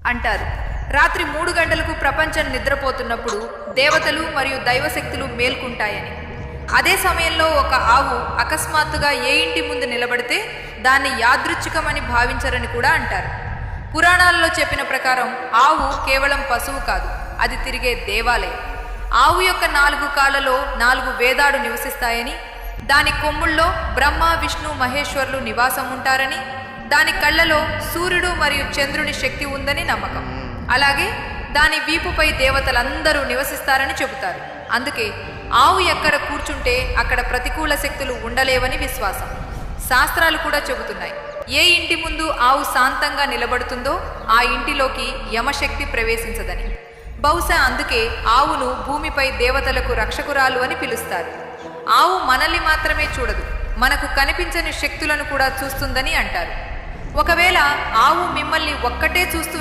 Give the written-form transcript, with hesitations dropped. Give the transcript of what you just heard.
అంటారు. రాత్రి 3 గంటలకు ప్రపంచం నిద్రపోతున్నప్పుడు దేవతలు మరియు దైవశక్తులు మేల్కుంటాయని. అదే సమయంలో ఒక ఆవు అకస్మాత్తుగా ఏ ఇంటి ముందు నిలబడితే దాన్ని యాదృచ్ఛికమని భావించరని కూడా అంటారు. పురాణాలలో చెప్పిన ప్రకారం ఆవు కేవలం పశువు కాదు, అది తిరిగే దేవాలయం. ఆవు యొక్క 4 కాళ్ళలో 4 వేదాలు నివసిస్తాయని, దాని కొమ్ముల్లో బ్రహ్మ, విష్ణు, మహేశ్వరులు నివాసం ఉంటారని, దాని కళ్ళలో సూర్యుడు మరియు చంద్రుని శక్తి ఉందని నమ్మకం. అలాగే దాని వీపుపై దేవతలందరూ నివసిస్తారని చెబుతారు. అందుకే ఆవు ఎక్కడ కూర్చుంటే అక్కడ ప్రతికూల శక్తులు ఉండలేవని విశ్వాసం. శాస్త్రాలు కూడా చెబుతున్నాయి, ఏ ఇంటి ముందు ఆవు శాంతంగా నిలబడుతుందో ఆ ఇంటిలోకి యమశక్తి ప్రవేశించదని. బహుశా అందుకే ఆవును భూమిపై దేవతలకు రక్షకురాలు అని పిలుస్తారు. ఆవు మనల్ని మాత్రమే చూడదు, మనకు కనిపించని శక్తులను కూడా చూస్తుందని అంటారు. ఒకవేళ ఆవు మిమ్మల్ని ఒక్కటే చూస్తూ